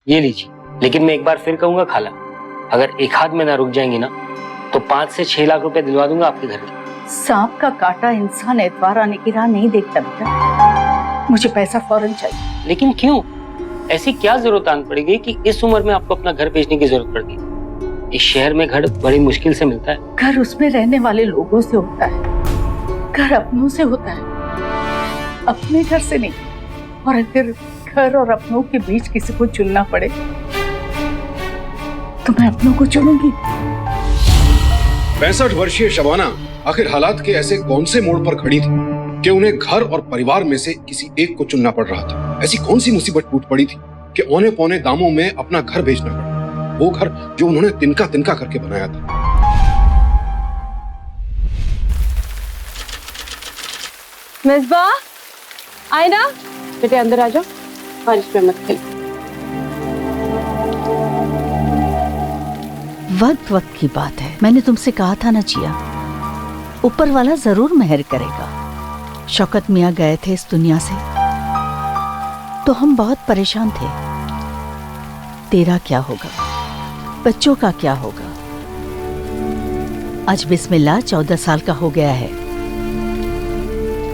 ये लीजिए, लेकिन मैं एक बार फिर कहूंगा खाला, अगर एक हाथ में ना रुक जाएंगी ना तो 5 से 6 लाख रुपए दिलवा दूंगा आपके घर के। सांप का काटा इंसान एतवार आने की राह नहीं देखता बेटा, मुझे पैसा फौरन चाहिए। लेकिन क्यों? ऐसी क्या जरूरत आन पड़ेगी कि इस उम्र में आपको अपना घर बेचने की जरूरत पड़ती? इस शहर में घर बड़ी मुश्किल से मिलता है। घर उसमें रहने वाले लोगों से होता है, घर अपनों से होता है, अपने घर से नहीं। और अगर घर और अपनों के बीच किसी को चुनना पड़े तो मैं अपनों को चुनूंगी। 65 वर्षीय शबाना आखिर हालात के ऐसे कौन से मोड़ पर खड़ी थी कि उन्हें घर और परिवार में से किसी एक को चुनना पड़ रहा था? ऐसी कौन सी मुसीबत टूट पड़ी थी कि औने पौने दामों में अपना घर बेचना पड़ा, वो घर जो उन्होंने तिनका तिनका करके बनाया था। मिसबा, आए ना बेटे, अंदर आ जाओ। बारिश में मत खेल। वक्त वक्त की बात है, मैंने तुमसे कहा था ना जिया, ऊपर वाला जरूर मेहर करेगा। शौकत मियाँ गए थे इस दुनिया से तो हम बहुत परेशान थे। तेरा क्या होगा, बच्चों का क्या होगा? आज बिस्मिल्लाह 14 साल का हो गया है,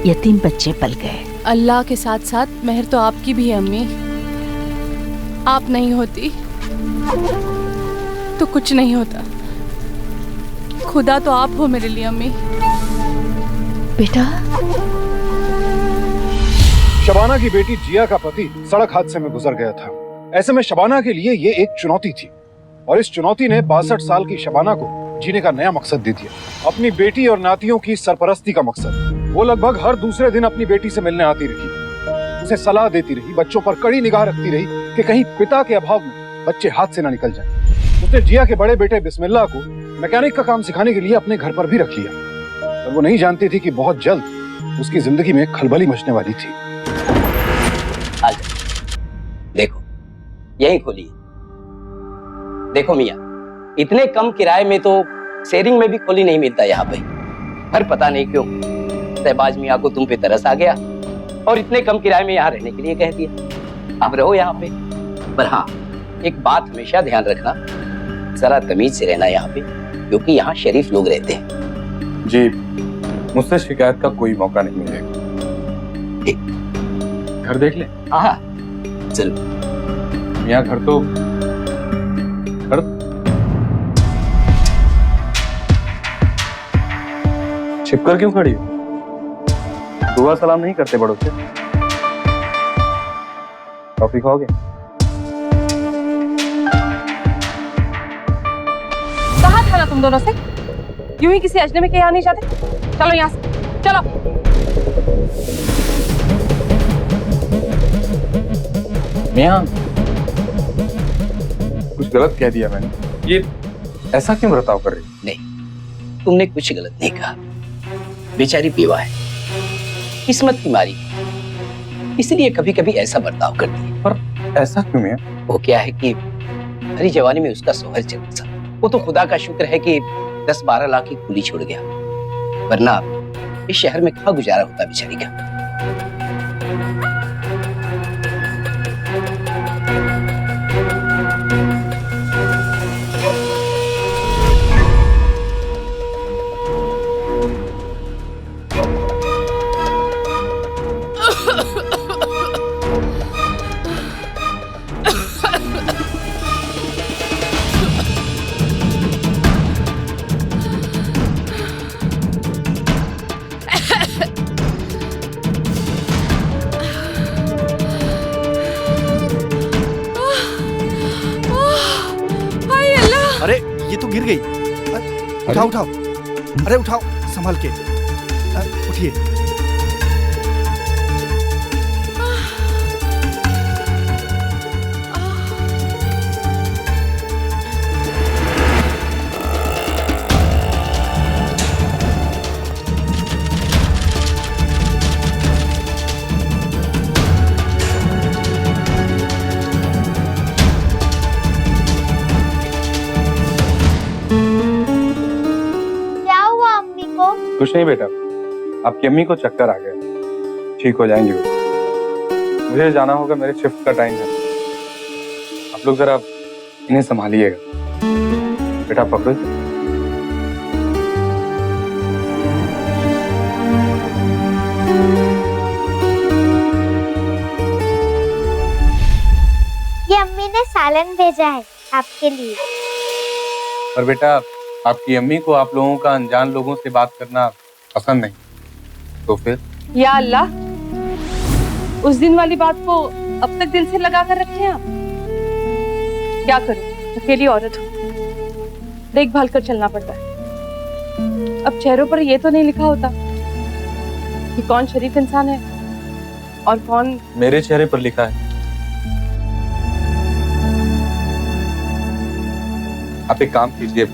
यतीम बच्चे पल गए। अल्लाह के साथ साथ मेहर तो आपकी भी है अम्मी। आप नहीं होती तो कुछ नहीं होता। खुदा तो आप हो मेरे लिए अम्मी। बेटा, शबाना की बेटी जिया का पति सड़क हादसे में गुजर गया था। ऐसे में शबाना के लिए ये एक चुनौती थी और इस चुनौती ने 62 साल की शबाना को जीने का नया मकसद दे दिया। अपनी बेटी और नातियों की सरपरस्ती का मकसद। वो लगभग हर दूसरे दिन अपनी बेटी से मिलने आती रही, उसे सलाह देती रही, बच्चों पर कड़ी निगाह रखती रही कि कहीं पिता के अभाव में बच्चे हाथ से ना निकल जाएं। उसने जिया के बड़े बेटे बिस्मिल्लाह को मैकेनिक का काम सिखाने के लिए अपने घर पर भी रख लिया, पर वो नहीं जानती थी कि बहुत जल्द उसकी जिंदगी में खलबली मचने वाली थी। देखो, यही खोली। देखो मियाँ, इतने कम किराए में तो शेयरिंग में भी खोली नहीं मिलता यहाँ पे। पर पता नहीं क्यों शहबाज मियाँ को तुम पे तरस आ गया और इतने कम किराए में यहाँ रहने के लिए कह दिया। आप रहो यहाँ पे, पर हाँ एक बात हमेशा ध्यान रखना, जरा तमीज से रहना यहाँ पे, क्योंकि यहाँ शरीफ लोग रहते हैं। जी, मुझसे शिकायत का कोई मौका नहीं मिलेगा। घर देख ले। हाँ चलो। मियाँ घर तो छिपकर क्यों खड़ी हो? दुआ सलाम नहीं करते बड़ों से? कॉफी खाओगे? कहा था ना तुम दोनों से, यूं ही किसी अजनबी के यहाँ नहीं जाते। चलो यहाँ से, चलो। मियाँ, कुछ गलत कह दिया मैंने? ये ऐसा क्यों बर्ताव कर रही? नहीं, तुमने कुछ गलत नहीं कहा। बेचारी बेवा है, किस्मत की मारी, इसलिए कभी कभी ऐसा बर्ताव करती है। पर ऐसा क्यों मियाँ? वो क्या है कि हरी जवानी में उसका सोहर चलता था। वो तो खुदा का शुक्र है कि 10-12 लाख की कुली छोड़ गया, वरना इस शहर में कहाँ गुजारा होता बेचारी का। अरे ये तो गिर गई। उठाओ उठाओ, अरे उठाओ संभाल के, उठिए। कुछ नहीं बेटा, आपकी अम्मी को चक्कर आ गया, ठीक हो जाएंगे वो। मुझे जाना होगा, मेरे शिफ्ट का टाइम है। आप आप लोग जरा इन्हें संभालिएगा। बेटा पकड़ो। ये अम्मी ने सालन भेजा है आपके लिए। पर बेटा आपकी अम्मी को आप लोगों का अनजान लोगों से बात करना पसंद नहीं, तो फिर? या अल्लाह, उस दिन वाली बात को अब तक दिल से लगा कर रखे हैं आप। क्या करूं, अकेली औरत हूं, देखभाल कर चलना पड़ता है। अब चेहरों पर ये तो नहीं लिखा होता कि कौन शरीफ इंसान है और कौन। मेरे चेहरे पर लिखा है। आप एक काम कीजिए,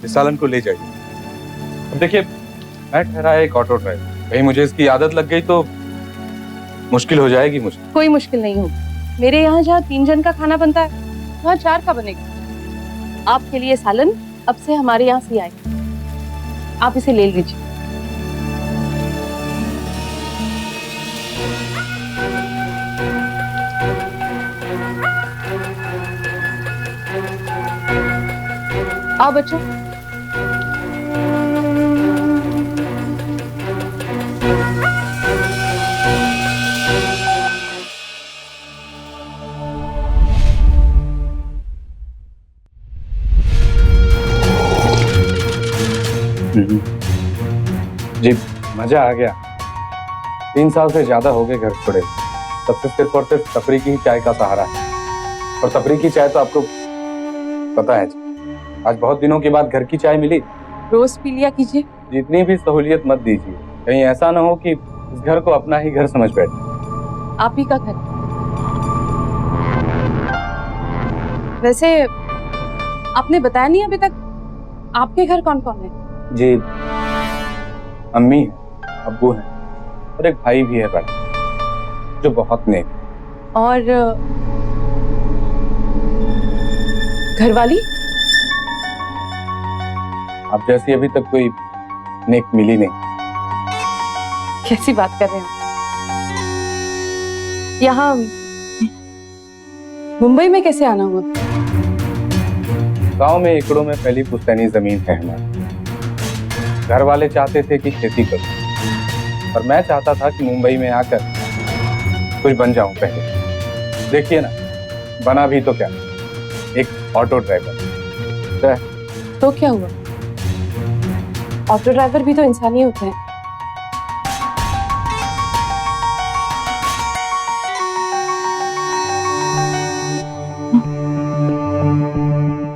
इस सालन को ले जाइए। अब देखिए, मैं ठहरा एक ऑटो ड्राइवर, कहीं मुझे इसकी आदत लग गई तो मुश्किल हो जाएगी मुझे। कोई मुश्किल नहीं होगी। मेरे यहाँ जहाँ 3 जन का खाना बनता है, वहाँ 4 का बनेगा। आपके लिए सालन अब से हमारे यहाँ से आएगा, आप इसे ले लीजिए। आओ बच्चों। जी मजा आ गया। 3 साल से ज्यादा हो गए घर छोड़े, तब से सिर्फ और सिर्फ तपरी की चाय का सहारा है। और तपरी की चाय तो आपको पता है जी, आज बहुत दिनों के बाद घर की चाय मिली। रोज पी लिया कीजिए। जितनी भी सहूलियत मत दीजिए, कहीं ऐसा ना हो कि इस घर को अपना ही घर समझ बैठे। आप ही का घर। वैसे आपने बताया नहीं अभी तक, आपके घर कौन कौन है? जी अम्मी है, अब्बू है और एक भाई भी है बड़ा, जो बहुत नेक है। और घरवाली? आप जैसी अभी तक कोई नेक मिली नहीं। कैसी बात कर रहे हैं? यहाँ मुंबई में कैसे आना हुआ? गांव में एकड़ों में फैली पुश्तैनी जमीन है हमारी। घर वाले चाहते थे कि खेती करूं, पर मैं चाहता था कि मुंबई में आकर कुछ बन जाऊं पहले। देखिए ना, बना भी तो क्या, एक ऑटो ड्राइवर। तो क्या हुआ? ऑटो ड्राइवर भी तो इंसान ही होते हैं।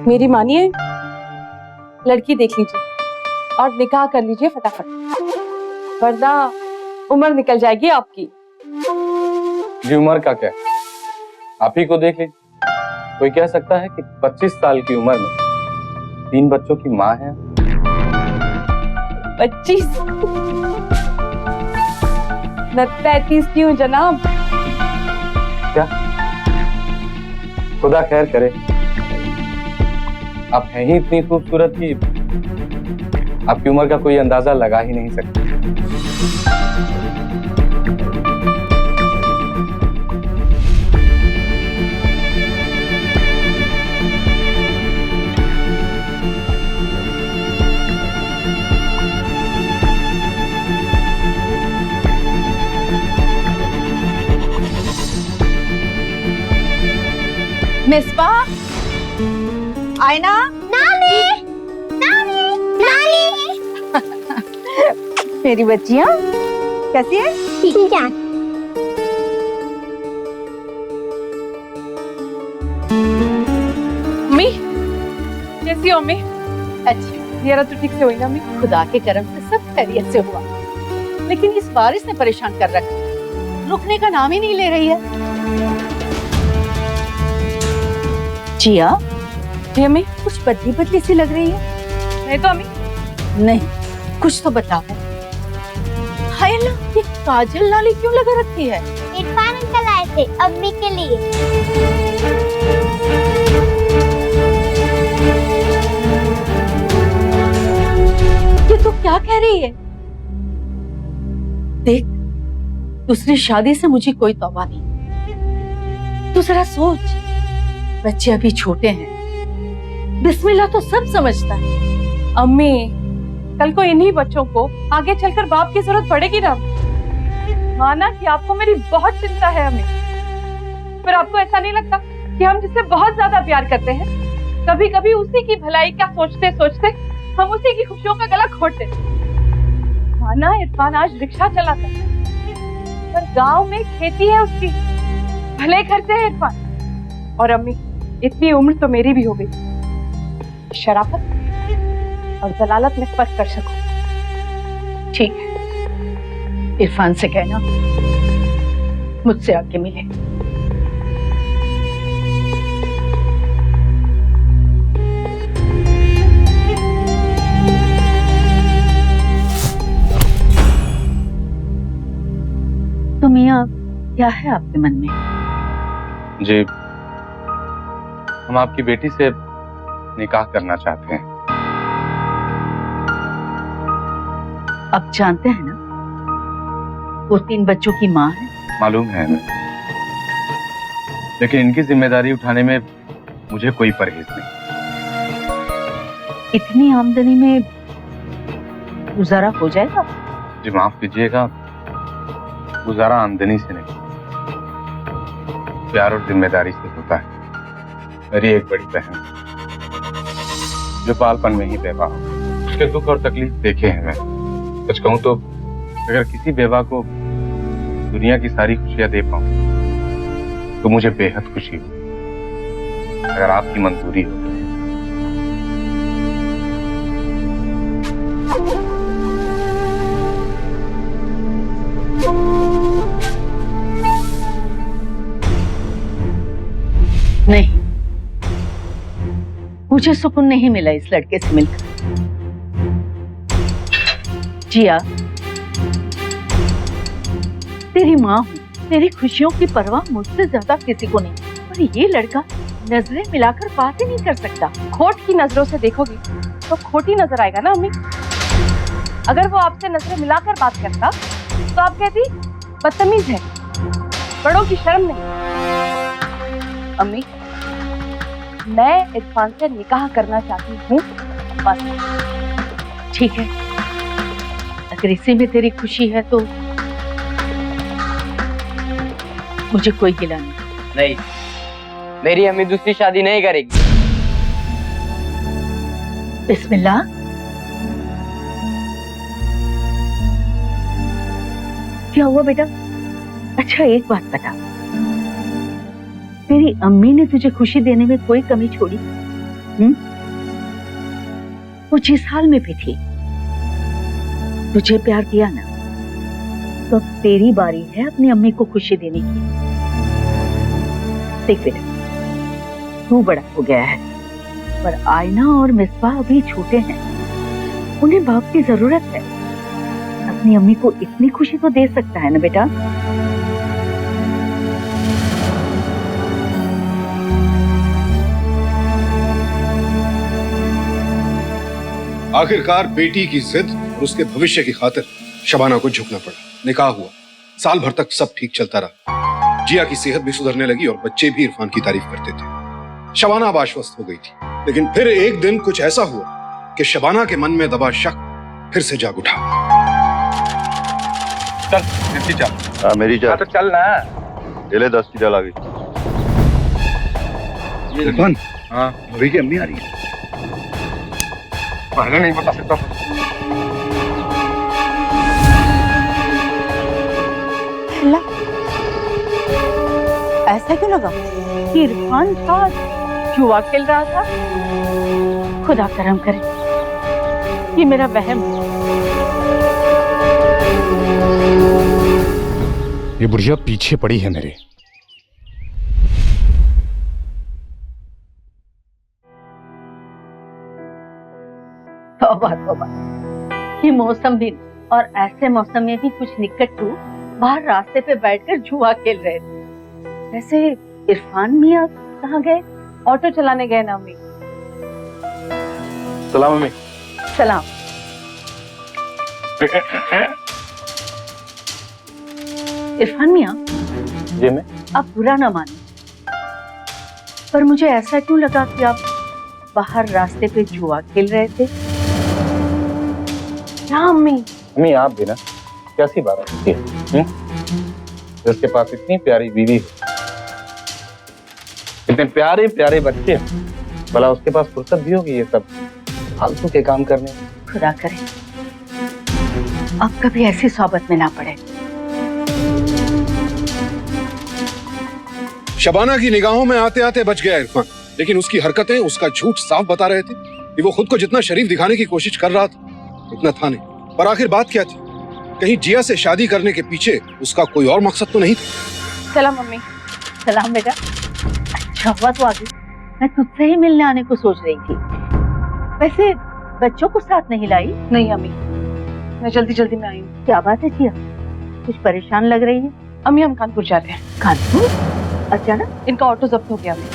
मेरी मानिए, लड़की देख लीजिए और निकाह कर लीजिए फटाफट, वरना उम्र निकल जाएगी आपकी। जी उम्र का क्या, आप ही को देख लीजिए। कोई कह सकता है कि 25 साल की उम्र में 3 बच्चों की माँ है। 25? मैं 35 की हूँ जनाब। क्या? खुदा खैर करे। आप हैं ही इतनी खूबसूरत कि आपकी उम्र का कोई अंदाजा लगा ही नहीं सकता। मिसबा, आयना, नानी, नानी, नानी। मेरी बच्चियां कैसी है? ठीक है। अम्मी कैसी हो अम्मी? अच्छी। जियारत तो ठीक से हुई ना अम्मी? खुदा के करम से सब खैरियत से हुआ, लेकिन इस बारिश ने परेशान कर रखा, रुकने का नाम ही नहीं ले रही है। जिया, जी अम्मी। कुछ बदली बदली सी लग रही है। नहीं तो अम्मी। नहीं, कुछ तो बताओ। हाय अल्लाह, ये काजल नाली क्यों लगा रखी है? इरफान अंकल आए थे अम्मी के लिए। ये तो क्या कह रही है? देख, दूसरी शादी से मुझे कोई तौबा नहीं। तू जरा सोच, बच्चे अभी छोटे हैं, बिस्मिल्लाह तो सब समझता है। अम्मी, कल को इन्हीं बच्चों को आगे चलकर बाप की जरूरत पड़ेगी ना। माना कि आपको मेरी बहुत चिंता है अम्मी, पर आपको ऐसा नहीं लगता कि हम जिससे बहुत ज्यादा प्यार करते हैं, कभी कभी उसी की भलाई का सोचते सोचते हम उसी की खुशियों का गला घोट देते। माना इरफान आज रिक्शा चलाता है, पर गांव में खेती है उसकी, भले करते हैं इरफान। और अम्मी, इतनी उम्र तो मेरी भी हो गई, शराफत और दलालत में फर्क कर सकूं। ठीक है, इरफान से कहना मुझसे आके मिले। तो मियाँ, क्या है आपके मन में? जी, हम आपकी बेटी से निकाह करना चाहते हैं। आप जानते हैं ना, वो 3 बच्चों की माँ है। मालूम है हमें, लेकिन इनकी जिम्मेदारी उठाने में मुझे कोई परहेज नहीं। इतनी आमदनी में गुजारा हो जाएगा? जी माफ कीजिएगा, गुजारा आमदनी से नहीं, प्यार और जिम्मेदारी से होता है। मेरी एक बड़ी बहन जो बालपन में ही बेवा हो, उसके दुख और तकलीफ देखे हैं मैं। सच कहूं तो अगर किसी बेवा को दुनिया की सारी खुशियां दे पाऊं तो मुझे बेहद खुशी हो, अगर आपकी मंजूरी हो। नहीं, मुझे सुकून नहीं मिला इस लड़के से मिलकर। जिया, तेरी माँ हूँ, तेरी खुशियों की परवाह मुझसे ज्यादा किसी को नहीं, और ये लड़का नजरें मिलाकर बात ही नहीं कर सकता। खोट की नजरों से देखोगी तो खोटी नजर आएगा ना अम्मी। अगर वो आपसे नजरें मिलाकर बात करता तो आप कहती बदतमीज है, बड़ों की शर्म नहीं। अम्मी, मैं इरफान से निकाह करना चाहती हूँ, बस। ठीक है, अगर इसी में तेरी खुशी है तो मुझे कोई गिला नहीं। नहीं, मेरी अम्मी दूसरी शादी नहीं करेगी। बिस्मिल्लाह। क्या हुआ बेटा? अच्छा, एक बात बता, तेरी अम्मी ने तुझे खुशी देने में कोई कमी छोड़ी? वो जिस हाल में भी थी, तुझे प्यार दिया ना, तो तेरी बारी है अपनी अम्मी को खुशी देने की। देख बेटा, तू बड़ा हो गया है, पर आयना और मिसबाह अभी छोटे हैं, उन्हें बाप की जरूरत है। अपनी अम्मी को इतनी खुशी तो दे सकता है ना बेटा? आखिरकार बेटी की जिद और उसके भविष्य की खातिर शबाना को झुकना पड़ा। निकाह हुआ, साल भर तक सब ठीक चलता रहा। जिया की सेहत भी सुधरने लगी और बच्चे भी इरफान की तारीफ करते थे। शबाना अब आश्वस्त हो गई थी, लेकिन फिर एक दिन कुछ ऐसा हुआ कि शबाना के मन में दबा शक फिर से जाग उठा। चल, चल। हाँ मेरी जा। तो चल ना। ले 10 की डाल आ गई। इरफान, हाँ, भाभी की अम्मी आ रही है। पहले नहीं बता सकता। ऐसा क्यों लगा कि इरफान था जुआ खेल रहा था? खुदा करम करे, ये मेरा वहम। ये बुढ़िया पीछे पड़ी है मेरे। तौबा तौबा, ये मौसम भी, और ऐसे मौसम में भी कुछ निकट्टू बाहर रास्ते पे बैठकर जुआ खेल रहे थे। वैसे इरफान मियाँ कहाँ गए? ऑटो चलाने गए ना अम्मी। सलाम अम्मी। सलाम। इरफान मियाँ, जी मैं। आप बुरा ना माने, पर मुझे ऐसा क्यों लगा कि आप बाहर रास्ते पे जुआ खेल रहे थे? क्या अम्मी? अम्मी आप भी ना कैसी बात होती है, जिसके पास इतनी प्यारी बीवी हो, इतने प्यारे प्यारे बच्चे हैं, भला उसके पास फुर्सत भी होगी ये सब फालतू के काम करने में? खुदा करे आप कभी ऐसी सोबत में ना पड़े। शबाना की निगाहों में आते आते बच गया इरफान, लेकिन उसकी हरकतें उसका झूठ साफ बता रहे थे कि वो खुद को जितना शरीफ दिखाने की कोशिश कर रहा था उतना था नहीं। पर आखिर बात क्या थी? कहीं जिया से शादी करने के पीछे उसका कोई और मकसद तो नहीं था? सलाम मम्मी। सलाम बेटा, अच्छा हुआ तो आ गई। मैं तुझसे ही मिलने आने को सोच रही थी। वैसे बच्चों को साथ नहीं लाई? नहीं अम्मी, मैं जल्दी जल्दी में आई हूँ। क्या बात है जिया, कुछ परेशान लग रही है? अम्मी हम कानपुर जाते हैं। कानपुर? अचानक? इनका ऑटो जब्त हो गया अम्मी,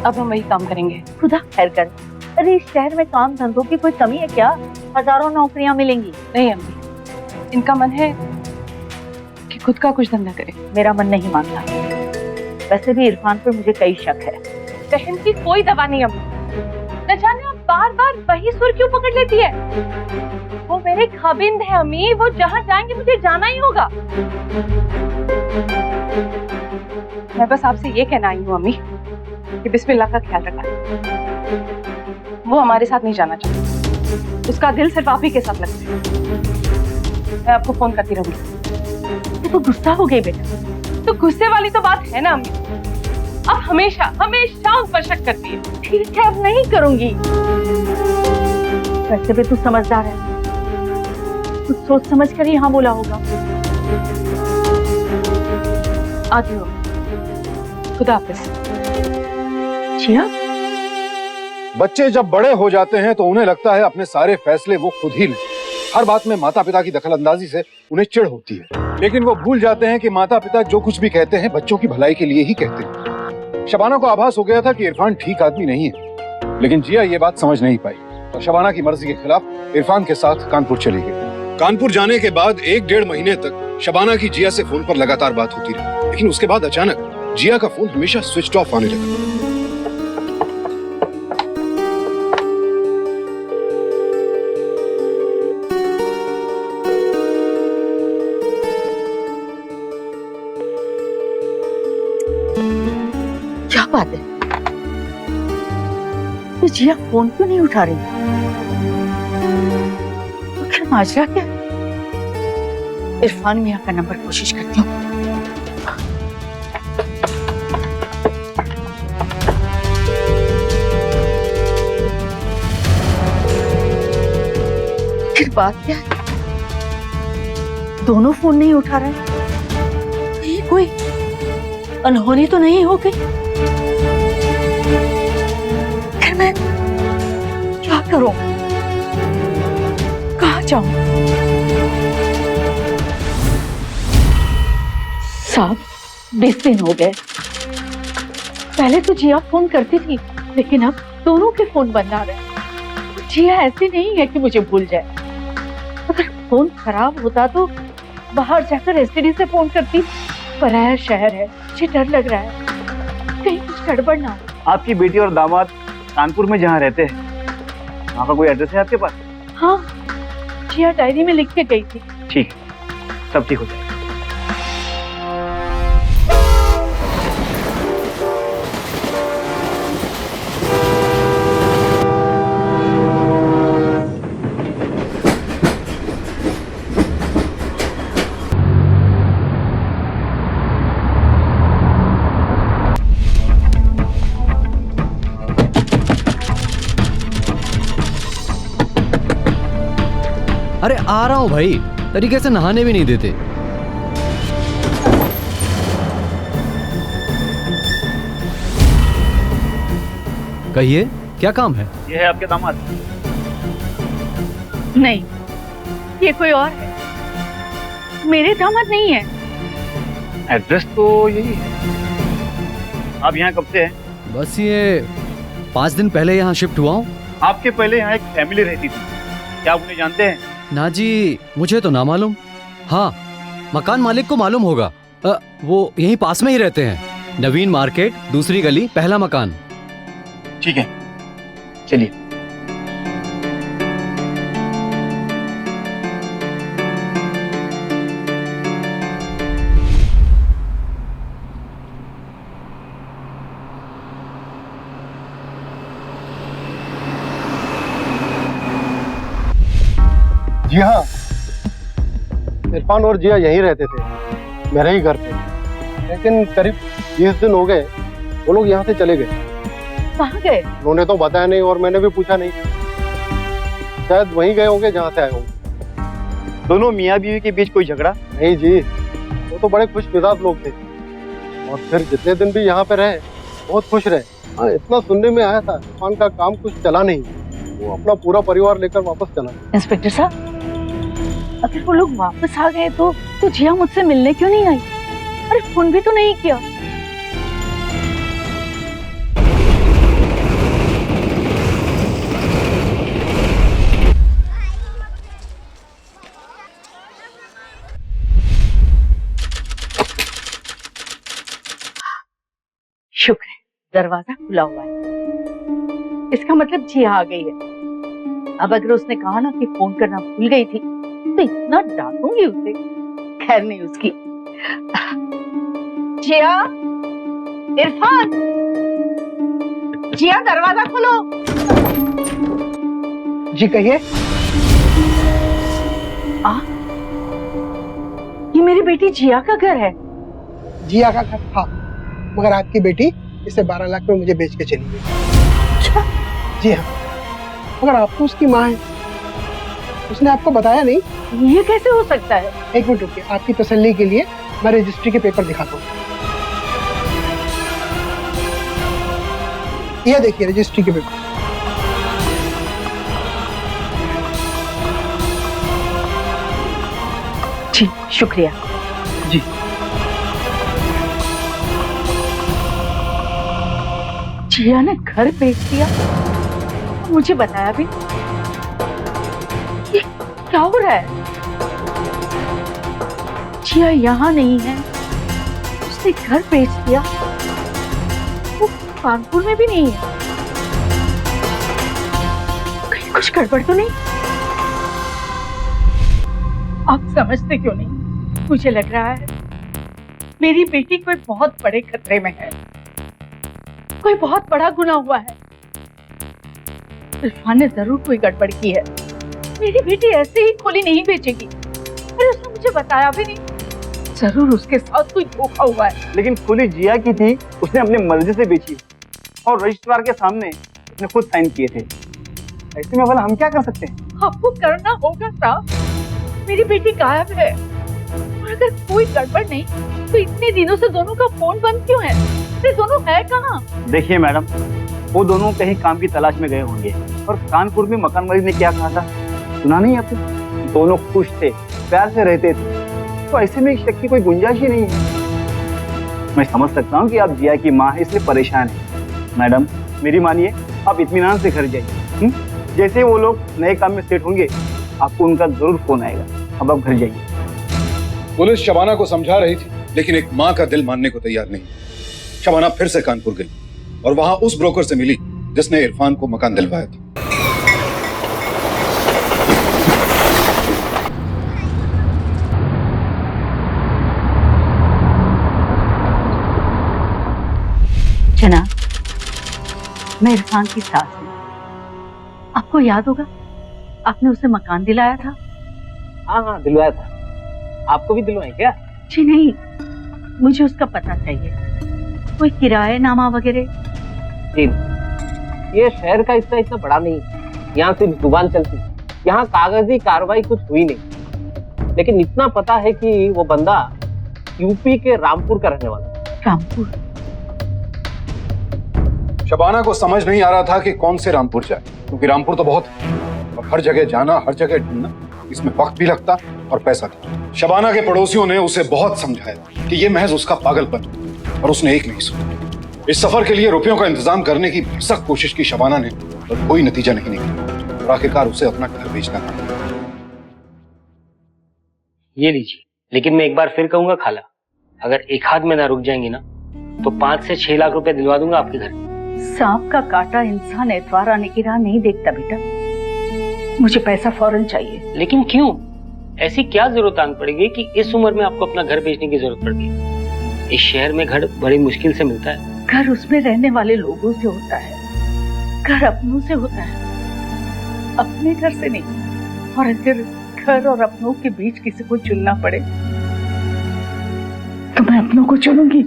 अब हम वही काम करेंगे। खुदा खैर कर। अरे इस शहर में काम धंधों की कोई कमी है क्या? हजारों नौकरियां मिलेंगी। नहीं अम्मी, इनका मन है कि खुद का कुछ धंधा करे। मेरा मन नहीं मानता। वैसे भी इरफान पर मुझे कई शक है। बहन की कोई दवा नहीं अम्मी, न जाने आप बार बार वही सुर क्यों पकड़ लेती है। वो मेरे खाबिंद है अम्मी, वो जहाँ जाएंगे मुझे जाना ही होगा। मैं बस आपसे ये कहना आई हूँ अम्मी कि बिस्मिल्लाह का ख्याल रखना। वो हमारे साथ नहीं जाना चाहता, उसका दिल सिर्फ आप ही के साथ लगता है। मैं आपको फोन करती रहूंगी। तो गुस्सा हो गई बेटा? तो गुस्से वाली तो बात है ना अम्मी, अब हमेशा हमेशा उस पर शक करती है। ठीक है, अब नहीं करूंगी। वैसे भी तू समझदार है, कुछ सोच समझ कर ही हाँ बोला होगा। आती हो, खुदा हाफिज। जिया, बच्चे जब बड़े हो जाते हैं तो उन्हें लगता है अपने सारे फैसले वो खुद ही लें। हर बात में माता पिता की दखलंदाजी से उन्हें चिढ़ होती है, लेकिन वो भूल जाते हैं कि माता पिता जो कुछ भी कहते हैं बच्चों की भलाई के लिए ही कहते हैं। शबाना को आभास हो गया था कि इरफान ठीक आदमी नहीं है, लेकिन जिया ये बात समझ नहीं पाई और शबाना की मर्जी के खिलाफ इरफान के साथ कानपुर चली गई। कानपुर जाने के बाद 1-1.5 महीने तक शबाना की जिया से फोन पर लगातार बात होती रही, लेकिन उसके बाद अचानक जिया का फोन हमेशा स्विच ऑफ आने लगा। क्या बात है? ये जिया फोन क्यों नहीं उठा रही? आखिर माजरा क्या? इरफान मियां का नंबर कोशिश करती हूँ। फिर बात क्या है? दोनों फोन नहीं उठा रहे। ये कोई अनहोनी तो नहीं हो गई? फिर मैं क्या करूं? कहाँ जाऊं? साहब 20 दिन हो गए। पहले तो जिया फोन करती थी, लेकिन अब दोनों के फोन बंद आ रहे हैं। जिया ऐसी नहीं है कि मुझे भूल जाए। अगर फोन खराब होता तो बाहर जाकर एसटीडी से फोन करती। पराया शहर है, मुझे डर लग रहा है कहीं कुछ गड़बड़ ना हो। आपकी बेटी और दामाद कानपुर में जहाँ रहते हैं, वहाँ का कोई एड्रेस है आपके पास? हाँ, जिया डायरी में लिख के गई थी। ठीक, सब ठीक हो जाएगा। अरे आ रहा हूँ भाई, तरीके से नहाने भी नहीं देते। कहिए क्या काम है? ये है आपके दामाद? नहीं, ये कोई और है। मेरे दामाद नहीं है। एड्रेस तो यही है। आप यहाँ कब से हैं? बस ये 5 दिन पहले यहाँ शिफ्ट हुआ हूँ। आपके पहले यहाँ एक फैमिली रहती थी, क्या आप उन्हें जानते हैं? ना जी, मुझे तो ना मालूम। हाँ, मकान मालिक को मालूम होगा। वो यहीं पास में ही रहते हैं। नवीन मार्केट, दूसरी गली, पहला मकान। ठीक है, चलिए। जी हाँ, इरफान और जिया यहीं रहते थे, मेरे ही घर पे। लेकिन करीब 20 दिन हो गए वो लोग यहाँ से चले गए। कहाँ गए? उन्होंने तो बताया नहीं और मैंने भी पूछा नहीं। शायद वहीं गए होंगे जहाँ से आए होंगे। दोनों मियाँ बीवी के बीच कोई झगड़ा? नहीं जी, वो तो बड़े खुश मिजाज लोग थे और फिर जितने दिन भी यहाँ पे रहे बहुत खुश रहे। हाँ, इतना सुनने में आया था इरफान का काम कुछ चला नहीं, वो अपना पूरा परिवार लेकर वापस चला। इंस्पेक्टर साहब, अगर वो लोग वापस आ गए तो जिया मुझसे मिलने क्यों नहीं आई? अरे फोन भी तो नहीं किया। शुक्र है दरवाजा खुला हुआ है, इसका मतलब जिया आ गई है। अब अगर उसने कहा ना कि फोन करना भूल गई थी तो इतना डांटूंगी उसे। खैर नहीं उसकी। जिया, इरफान, जिया दरवाजा खोलो। जी कहिए। ये मेरी बेटी जिया का घर है। जिया का घर था, मगर आपकी बेटी इसे 12 लाख में मुझे बेच के चली गई। जी हाँ, मगर आप तो उसकी माँ है, उसने आपको बताया नहीं? ये कैसे हो सकता है? एक मिनट रुकिए, आपकी तसल्ली के लिए मैं रजिस्ट्री के पेपर दिखाता हूँ। ये देखिए रजिस्ट्री के पेपर। जी शुक्रिया। जी जिया ने घर बेच दिया, मुझे बताया भी। ये क्या हो रहा है? जिया यहाँ नहीं है, उसने घर बेच दिया, वो कानपुर में भी नहीं है। कहीं कुछ गड़बड़ तो नहीं? आप समझते क्यों नहीं? मुझे लग रहा है मेरी बेटी कोई बहुत बड़े खतरे में है, कोई बहुत बड़ा गुनाह हुआ है। इरफान ने जरूर कोई गड़बड़ की है। मेरी बेटी ऐसे ही खोली नहीं बेचेगी। अरे उसने मुझे बताया भी नहीं। जरूर उसके साथ कोई धोखा हुआ है। लेकिन खोली जिया की थी, उसने अपनी मर्जी से बेची और रजिस्ट्रार के सामने उसने खुद साइन किए थे। ऐसे में भला हम क्या कर सकते हैं? आपको करना होगा साहब। मेरी बेटी गायब है और अगर कोई गड़बड़ नहीं तो इतने दिनों से दोनों का फोन बंद क्यों है? ये दोनों है कहाँ? देखिए मैडम, वो दोनों कहीं काम की तलाश में गए होंगे। और कानपुर में मकान मालिक ने क्या कहा था, सुना नहीं आपने? दोनों खुश थे, प्यार से रहते थे, तो ऐसे में शक की कोई गुंजाइश ही नहीं है। मैं समझ सकता हूँ कि आप जिया की माँ है इसलिए परेशान है। मैडम मेरी मानिए, आप इत्मीनान से घर जाइए। जैसे वो लोग नए काम में सेट होंगे आपको उनका जरूर फोन आएगा। अब आप घर जाइए। पुलिस शबाना को समझा रही थी, लेकिन एक माँ का दिल मानने को तैयार नहीं। शबाना फिर से कानपुर गई और वहां उस ब्रोकर से मिली जिसने इरफान को मकान दिलवाया था। जनाब, मैं इरफान की सास हूँ। आपको याद होगा आपने उसे मकान दिलाया था। हाँ हाँ दिलवाया था। आपको भी दिलवाएं क्या? जी नहीं, मुझे उसका पता चाहिए, कोई किराएनामा वगैरह। जी ये शहर का इतना बड़ा नहीं, यहाँ सिर्फ जुबान चलती, यहाँ कागजी कार्रवाई कुछ हुई नहीं। लेकिन इतना पता है कि वो बंदा यूपी के रामपुर का रहने वाला है। रामपुर? शबाना को समझ नहीं आ रहा था कि कौन से रामपुर जाए, क्योंकि रामपुर तो बहुत है और हर जगह जाना, हर जगह ढूंढना, इसमें वक्त भी लगता और पैसा भी। शबाना के पड़ोसियों ने उसे बहुत समझाया कि यह महज उसका पागलपन है, और उसने एक नहीं सुना। इस सफर के लिए रुपयों का इंतजाम करने की सख्त कोशिश की शबाना ने, पर कोई नतीजा नहीं निकला और आखिरकार उसे अपना घर बेचना पड़ा। ये लीजिए, लेकिन मैं एक बार फिर कहूंगा खाला, अगर एक हाथ में ना रुक जाएंगी ना तो 5 से 6 लाख रुपए दिलवा दूंगा आपके घर। सांप का काटा इंसान एतवार आने की राह नहीं देखता बेटा। मुझे पैसा फौरन चाहिए। लेकिन क्यों? ऐसी क्या जरूरत आन पड़ेगी कि इस उम्र में आपको अपना घर बेचने की जरूरत पड़ गई? इस शहर में घर बड़ी मुश्किल से मिलता है। घर उसमें रहने वाले लोगों से होता है, घर अपनों से होता है, अपने घर से नहीं। और अगर घर और अपनों के बीच किसी को चुनना पड़े तो मैं अपनों को चुनूंगी।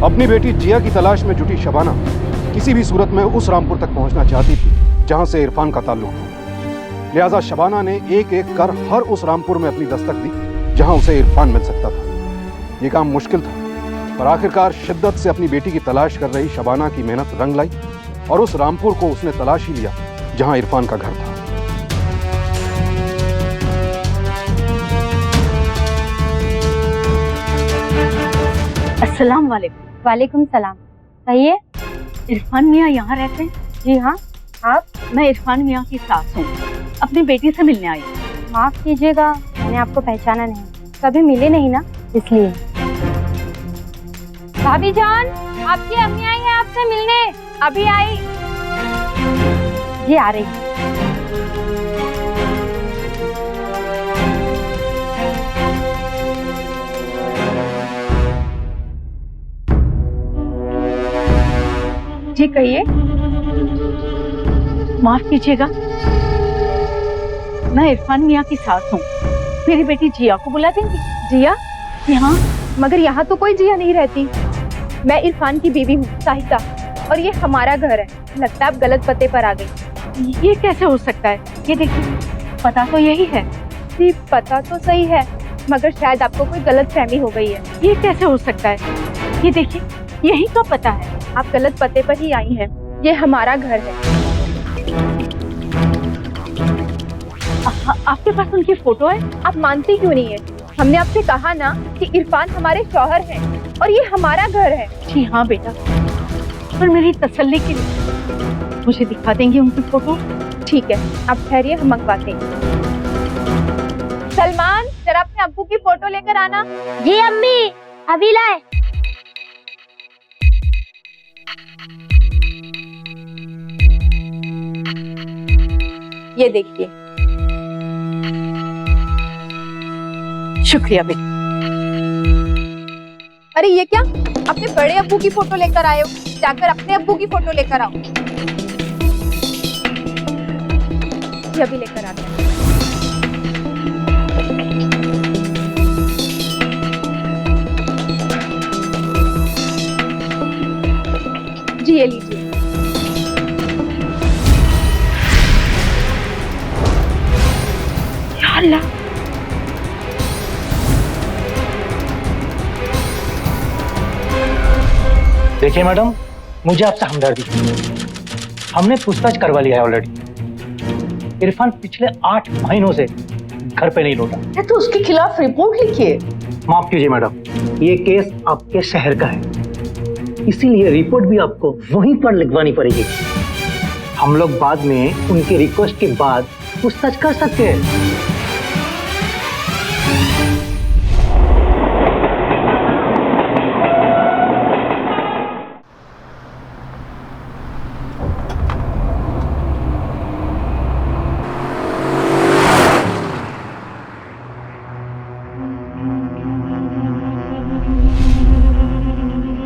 अपनी बेटी जिया की तलाश में जुटी शबाना किसी भी सूरत में उस रामपुर तक पहुंचना चाहती थी जहां से इरफान का ताल्लुक था। लिहाजा शबाना ने एक एक कर हर उस रामपुर में अपनी दस्तक दी जहां उसे इरफान मिल सकता था। ये काम मुश्किल था, पर आखिरकार शिद्दत से अपनी बेटी की तलाश कर रही शबाना की मेहनत रंग लाई और उस रामपुर को उसने तलाश ही लिया जहां इरफान का घर था। अस्सलाम वालेकुम। वालेकुम सलाम। कहिए। इरफान मियाँ यहाँ रहते हैं? जी हाँ। आप? मैं इरफान मियाँ की सास हूँ, अपनी बेटी से मिलने आई। माफ कीजिएगा, मैंने आपको पहचाना नहीं, कभी मिले नहीं ना, इसलिए। भाभी जान, आपकी अम्मी आई है आपसे मिलने, अभी आई। जी आ रही। जी कहिए। माफ कीजिएगा, मैं इरफान मियाँ की सास हूँ, मेरी बेटी जिया को बुला देंगी? जिया? यहाँ? मगर यहाँ तो कोई जिया नहीं रहती। मैं इरफान की बीवी हूँ, साहिता, और ये हमारा घर है। लगता है आप गलत पते पर आ गई। ये कैसे हो सकता है? ये देखिए, पता तो यही है। जी पता तो सही है, मगर शायद आपको कोई गलत फहमी हो गई है। ये कैसे हो सकता है? ये देखिए, यही तो पता है। आप गलत पते पर ही आई हैं। ये हमारा घर है। आपके पास उनकी फोटो है? आप मानती क्यों नहीं है? हमने आपसे कहा ना कि इरफान हमारे शौहर हैं और ये हमारा घर है। जी हाँ बेटा, पर मेरी तसल्ली के लिए मुझे दिखा देंगे उनकी फोटो? ठीक है, आप ठहरिए, हम मंगवाते हैं। सलमान, जरा अपने अब्बू की फोटो लेकर आना। जी अम्मी, अभी लाए। ये देखिए। शुक्रिया बेटा। अरे ये क्या, अपने बड़े अब्बू की फोटो लेकर आए हो? जाकर अपने अब्बू की फोटो लेकर आओ। ये भी लेकर आते हैं। जी ये लीजिए। या अल्लाह, देखिए मैडम, मुझे आपसे हमदर्दी है। हमने पूछताछ करवा लिया है ऑलरेडी। इरफान पिछले 8 महीनों से घर पे नहीं लौटा। तो उसके खिलाफ रिपोर्ट लिखिए। माफ कीजिए मैडम, ये केस आपके शहर का है, इसीलिए रिपोर्ट भी आपको वहीं पर लिखवानी पड़ेगी। हम लोग बाद में उनकी रिक्वेस्ट के बाद पूछताछ कर सकते हैं।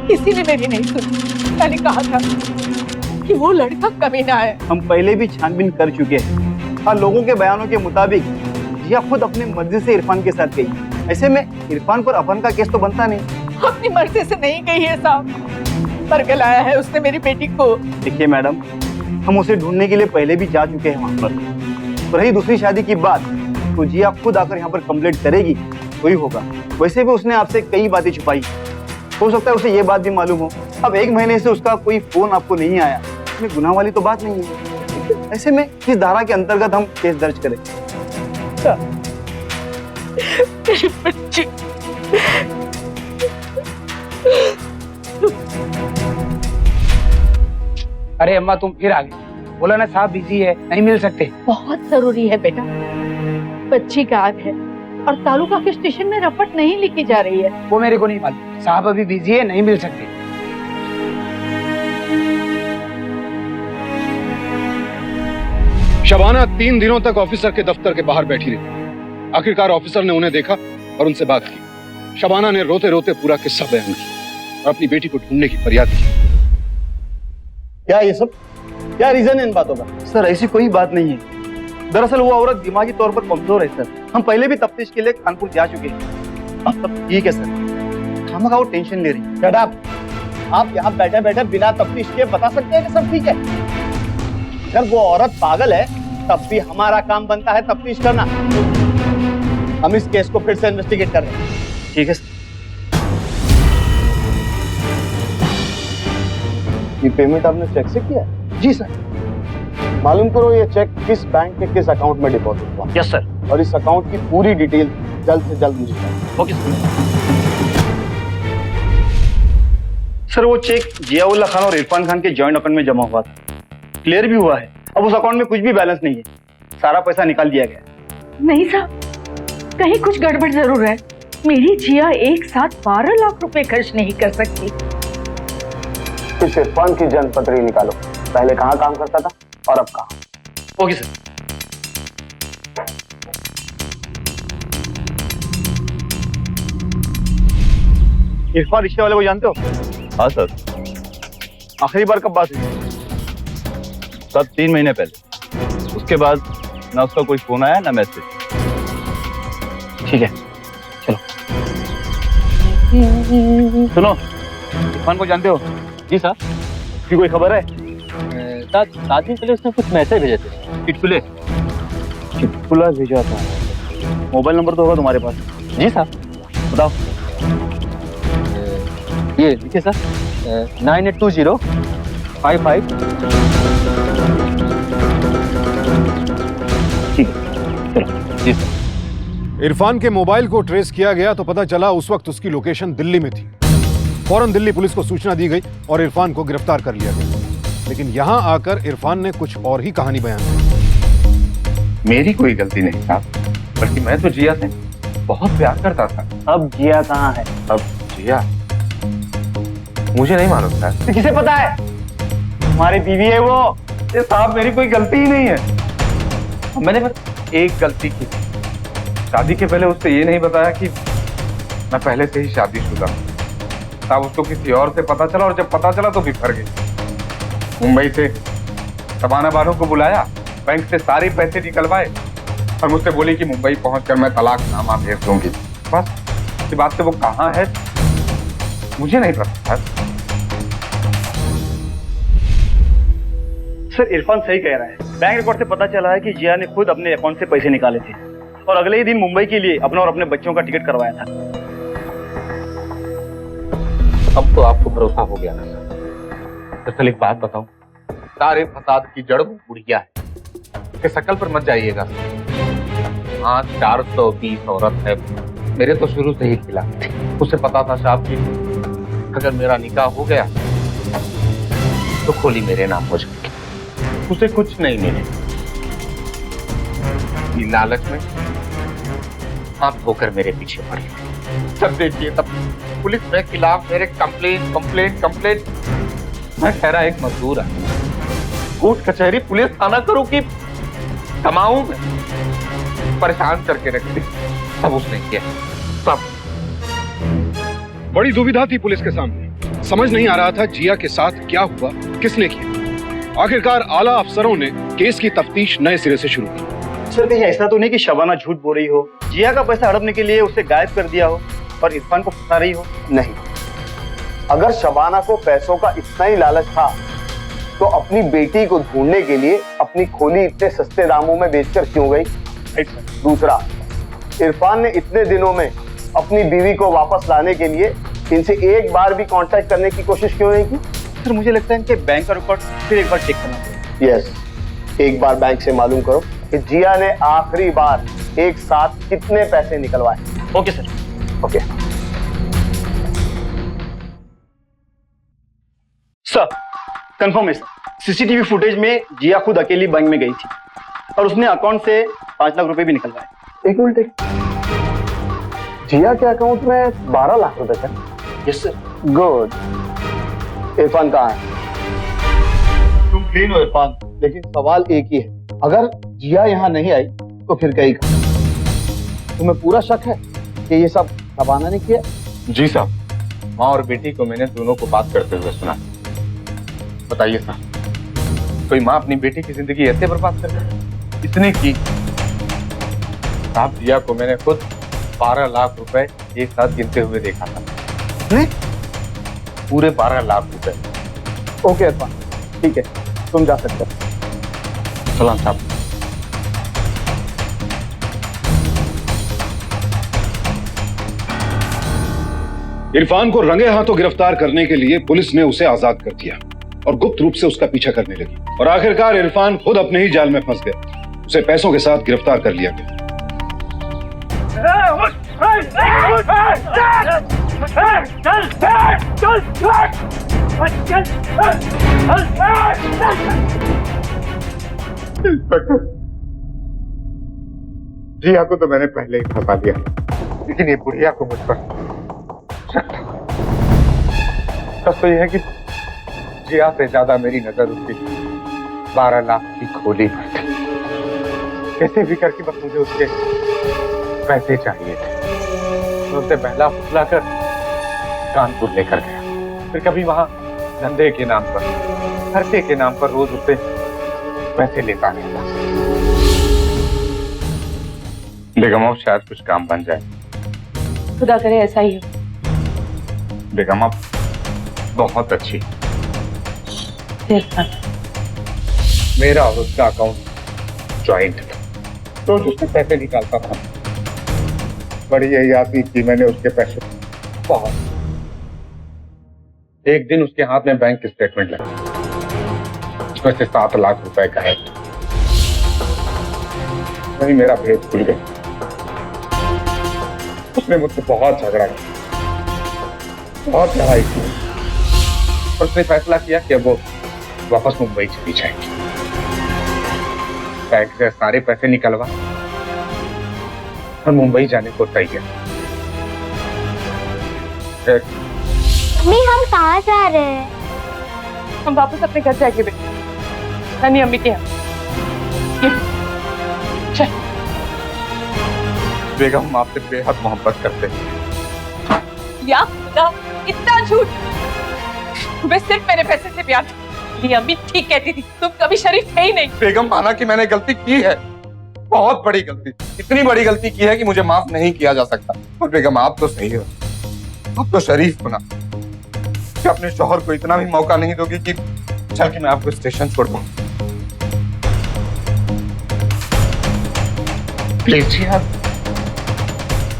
किसी ने मेरी नहीं सुनी। मैंने कहा था कि वो लड़का कमीना है। हम पहले भी छानबीन कर चुके हैं और लोगों के बयानों के मुताबिक जिया खुद अपनी मर्जी से इरफान के साथ गई। ऐसे में इरफान पर अपहरण का केस तो बनता नहीं। अपनी मर्जी से नहीं गई है साहब, पर गलाया है उसने मेरी बेटी को। देखिए मैडम, हम उसे ढूंढने के लिए पहले भी जा चुके हैं वहाँ पर। रही दूसरी शादी की बात, तो जिया खुद आकर यहाँ पर कंप्लेंट करेगी वही होगा। वैसे भी उसने आपसे कई बातें छुपाई, हो सकता है उसे ये बात भी मालूम हो। अब 1 महीने से उसका कोई फोन आपको नहीं आया, इसमें गुनाह वाली तो बात नहीं है। ऐसे में किस धारा के अंतर्गत हम केस दर्ज करें? मेरी बच्ची अरे अम्मा तुम फिर आ गई। बोला ना साहब बिजी है, नहीं मिल सकते। बहुत जरूरी है बेटा, बच्ची गायब है और तालुका के स्टेशन में रपट नहीं लिखी जा रही है। वो मेरे को नहीं मालूम, साहब अभी बिजी है, नहीं मिल सकते। शबाना 3 दिनों तक ऑफिसर के दफ्तर के बाहर बैठी रही। आखिरकार ऑफिसर ने उन्हें देखा और उनसे बात की। शबाना ने रोते रोते पूरा किस्सा बयान किया और अपनी बेटी को ढूंढने की फरियाद की। क्या ये सब, क्या रीजन है इन बातों का? सर ऐसी कोई बात नहीं है। दरअसल वो औरत दिमागी तौर पर कमजोर है सर। हम पहले भी तफ्तीश के लिए कानपुर जा चुके हैं। अब सब ठीक है सर, खामखा वो टेंशन ले रही। Shut up. आप यहाँ बैठे बैठे बिना तफ्तीश के बता सकते हैं कि सब ठीक है? अगर वो औरत पागल है तब भी हमारा काम बनता है तफ्तीश करना। हम इस केस को फिर से इन्वेस्टिगेट कर रहे हैं। ठीक है सर। ये पेमेंट आपने चेक से किया? जी सर। मालूम करो ये चेक किस बैंक के किस अकाउंट में डिपॉजिट हुआ। Yes sir. और इस अकाउंट की पूरी डिटेल जल्द से जल्द मुझे चाहिए। Okay sir. वो चेक जियाउल्ला खान और इरफान खान के जॉइंट अकाउंट में जमा हुआ था, क्लियर भी हुआ है। अब उस अकाउंट में कुछ भी बैलेंस नहीं है, सारा पैसा निकाल दिया गया। नहीं साहब, कहीं कुछ गड़बड़ जरूर है। मेरी जिया एक साथ 12 लाख रुपए खर्च नहीं कर सकती। इस इरफान की जन्म पत्री निकालो, पहले कहाँ काम करता था और अब कहाँ। Okay sir. इरफान रिश्ते वाले को जानते हो? हाँ सर, आखिरी बार कब बात हुई? सर 3 महीने पहले। उसके बाद ना उसका कोई फोन आया ना मैसेज। ठीक है चलो। सुनो, इरफान को जानते हो? जी सर। उसकी कोई खबर है? 7 दिन पहले उसने कुछ मैसेज भेजे थे। चिटकुले? चिटकुला भेजा था। मोबाइल नंबर तो होगा तुम्हारे पास? जी सर। बताओ। ये लिखिए सर, 982055। ठीक है चलो। जी सर। इरफान के मोबाइल को ट्रेस किया गया तो पता चला उस वक्त उसकी लोकेशन दिल्ली में थी। फौरन दिल्ली पुलिस को सूचना दी गई और इरफान को गिरफ्तार कर लिया गया। लेकिन यहाँ आकर इरफान ने कुछ और ही कहानी बयान की। मेरी कोई गलती नहीं साहब, बल्कि मैं तो जिया से बहुत प्यार करता था। अब जिया कहाँ है? अब जिया मुझे नहीं मालूम सर। तो किसे पता है? हमारी बीवी है वो। ये साहब मेरी कोई गलती ही नहीं है। मैंने बस एक गलती की, शादी के पहले उससे ये नहीं बताया कि मैं पहले से ही शादीशुदा हूँ। तब उसको किसी और से पता चला और जब पता चला तो बिफर गई। मुंबई से शबाना बानो को बुलाया, बैंक से सारे पैसे निकलवाए और मुझसे बोली कि मुंबई पहुंचकर मैं तलाकनामा भेज दूंगी। बस इसके बाद से वो कहाँ है मुझे नहीं पता। सर इरफान सही कह रहा है। बैंक रिकॉर्ड से पता चला है कि जिया ने खुद अपने अकाउंट से पैसे निकाले थे और अगले ही दिन मुंबई के लिए अपना और अपने बच्चों का टिकट करवाया था। अब तो आपको भरोसा हो गया ना सर। दरअसल एक बात बताऊं, सारे फसाद की जड़ वो बुढ़िया है। उसके शकल पर मत जाइएगा। हाँ 420 औरत है, मेरे तो शुरू से ही खिलाफ थी। उसे पता था साहब कि अगर मेरा निकाह हो गया तो खोली मेरे नाम हो जाएगी। उसे कुछ नहीं मिले। लालच में आप होकर मेरे पीछे पड़े। तब देखिए तब पुलिस के खिलाफ मेरे कंप्लेंट। मैं ठहरा एक मजदूर है, कोर्ट कचहरी पुलिस थाना करूं कि कमाऊं मैं, परेशान करके रख दी। सब उसने किया सब। बड़ी दुविधा थी पुलिस के सामने। समझ नहीं आ रहा था जिया के साथ क्या हुआ, किसने किया। आखिरकार आला अफसरों ने केस की तफ्तीश नए सिरे से शुरू की। सर कहीं ऐसा तो नहीं कि शबाना झूठ बोल रही हो, जिया का पैसा हड़पने के लिए उसे गायब कर दिया हो और इरफान को फंसा रही हो? नहीं, अगर शबाना को पैसों का इतना ही लालच था तो अपनी बेटी को ढूंढने के लिए अपनी खोली इतने सस्ते दामों में बेचकर क्यों गई? दूसरा, इरफान ने इतने दिनों में अपनी बीवी को वापस लाने के लिए इनसे एक बार भी कांटेक्ट करने की कोशिश क्यों नहीं की? सर मुझे लगता है इनके बैंक का रिकॉर्ड फिर एक बार चेक करना पड़ेगा। यस, एक बार बैंक से मालूम करो कि जिया ने आखिरी बार एक साथ कितने पैसे निकलवाए। Okay sir. Okay sir, confirm है सर, सीसीटीवी फुटेज में जिया खुद अकेली बैंक में गई थी और उसने अकाउंट से 5 लाख रुपए भी निकलवाए। एक मिनट, जिया के अकाउंट में 12 लाख रुपए थे? Yes sir. गुड। इरफान कहाँ है? तुम क्लीन हो इरफान। लेकिन सवाल एक ही है, अगर जिया यहाँ नहीं आई तो फिर कहीं का? तुम्हें पूरा शक है कि ये सब शबाना ने किया? जी साहब, माँ और बेटी को मैंने दोनों को बात करते हुए सुना। बताइए साहब, कोई माँ अपनी बेटी की जिंदगी ऐसे बर्बाद कर दे? इसने की साहब, जिया को मैंने खुद 12 लाख रुपए एक साथ गिनते हुए देखा था। पूरे 12 लाख रुपए। ओके इरफान, ठीक है, तुम जा सकते हो। सलाम साहब। इरफान को रंगे हाथों गिरफ्तार करने के लिए पुलिस ने उसे आजाद कर दिया और गुप्त रूप से उसका पीछा करने लगी और आखिरकार इरफान खुद अपने ही जाल में फंस गया। उसे पैसों के साथ गिरफ्तार कर लिया गया। जिया को तो मैंने पहले ही फंसा दिया, लेकिन ये बुढ़िया को मुझ पर शक था। सच तो यह है कि जिया से ज्यादा मेरी नजर उसकी 12 लाख की खोली पर थी। कैसे भी करके बस मुझे उसके पैसे चाहिए थे। तो उसे पहला फुसला कर कानपुर लेकर गया, फिर कभी वहां धंधे के नाम पर, खर्चे के नाम पर रोज उससे पैसे लेता रहता। बेगम अब शायद कुछ काम बन जाए। खुदा करे ऐसा ही हो। बेगम अब बहुत अच्छी। मेरा और उसका अकाउंट ज्वाइंट था, तो उससे पैसे निकालता था। बड़ी यही आती कि मैंने उसके पैसे बहुत। एक दिन उसके हाथ में बैंक की स्टेटमेंट लगी, उसमें से 7 लाख रुपए गायब थे। वही मेरा भेद खुल गया। उसने मुझसे बहुत झगड़ा किया, बहुत लड़ाई की और उसने फैसला किया कि अब वो वापस मुंबई चली जाएगी। बैंक से सारे पैसे निकलवा और मुंबई जाने को तय किया। मम्मी हम कहाँ जा रहे हैं? हम वापस अपने घर जाएंगे बेटा, नानी अम्मी के यहाँ। बेगम हम आपसे बेहद मोहब्बत करते हैं। या खुदा, इतना झूठ! तुम्हें सिर्फ मेरे पैसे से प्यार था। मेरी अम्मी ठीक कहती थी, तुम कभी शरीफ थे ही नहीं। बेगम माना कि मैंने गलती की है, बहुत बड़ी गलती, इतनी बड़ी गलती की है कि मुझे माफ नहीं किया जा सकता। और बेगम आप तो सही हो, आप तो शरीफ होना कि अपने शौहर को इतना भी मौका नहीं दोगी कि चल कि मैं आपको स्टेशन छोड़ दूं। प्लीज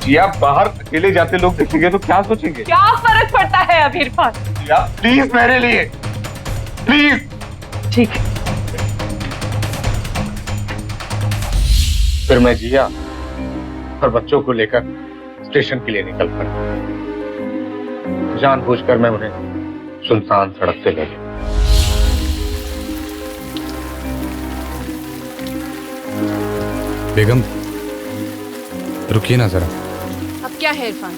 जी आप बाहर अकेले जाते लोग देखेंगे तो क्या सोचेंगे? क्या फर्क पड़ता है अब इरफान? प्लीज मेरे लिए, प्लीज। ठीक है। फिर मैं जिया और बच्चों को लेकर स्टेशन के लिए निकल पड़ा। जानबूझकर मैं उन्हें सुनसान सड़क से ले गया। बेगम रुकिए ना जरा। अब क्या है इरफान?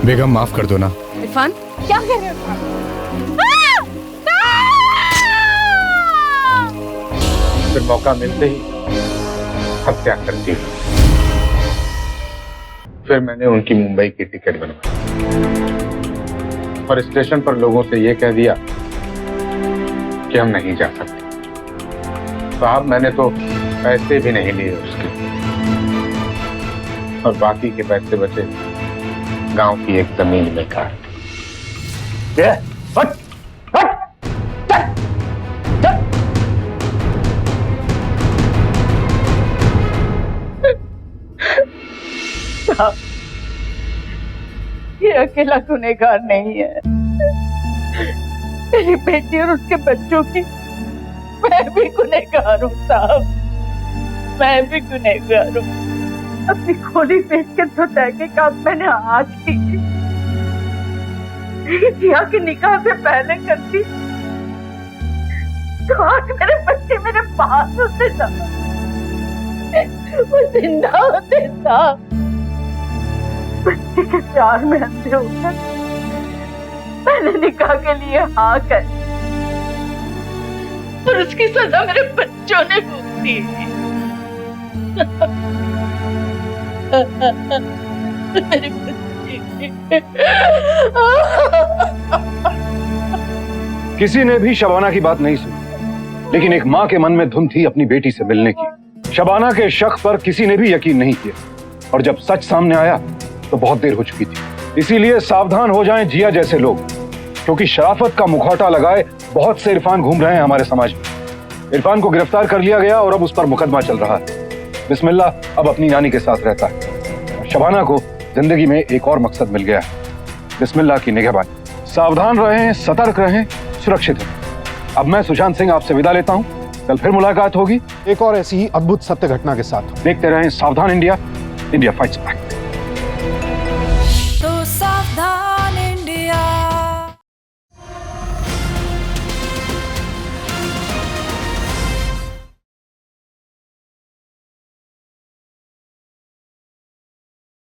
बेगम माफ कर दो ना। इरफान क्या कह रहे हो? फिर मौका मिलते ही हत्या कर दी। फिर मैंने उनकी मुंबई की टिकट बनवाई और स्टेशन पर लोगों से ये कह दिया कि हम नहीं जा सकते। साहब मैंने तो पैसे भी नहीं लिए उसके, और बाकी के पैसे बचे गांव की एक जमीन में काट। ये अकेला गुनहगार नहीं है, मेरी बेटी और उसके बच्चों की मैं भी गुनहगार हूँ साहब, मैं भी गुनहगार हूँ। अपनी खोली बेच के तो तहकीकात मैंने आज की, जिया के निकाह से पहले करती तो आज मेरे बच्चे मेरे पास होते साहब, वो जिंदा होते साहब। बच्चे के प्यार में अंधे होकर मैंने निकाह के लिए हाँ कर, और उसकी सजा मेरे बच्चों ने भुगती। मेरे किसी ने भी शबाना की बात नहीं सुनी, लेकिन एक माँ के मन में धुन थी अपनी बेटी से मिलने की। शबाना के शक पर किसी ने भी यकीन नहीं किया, और जब सच सामने आया तो बहुत देर हो चुकी थी। इसीलिए सावधान हो जाएं जिया जैसे लोग, क्योंकि शराफत का मुखौटा लगाए बहुत से इरफान घूम रहे हैं हमारे समाज में। इरफान को गिरफ्तार कर लिया गया और अब उस पर मुकदमा चल रहा है। बिस्मिल्लाह अब अपनी नानी के साथ रहता है। शबाना को जिंदगी में एक और मकसद मिल गया है, बिस्मिल्लाह की निगहबानी। सावधान रहें, सतर्क रहें, सुरक्षित रहें। अब मैं सुशांत सिंह आपसे विदा लेता हूं। कल फिर मुलाकात होगी एक और ऐसी ही अद्भुत सत्य घटना के साथ। देखते रहें सावधान इंडिया, इंडिया फाइट्स बैक।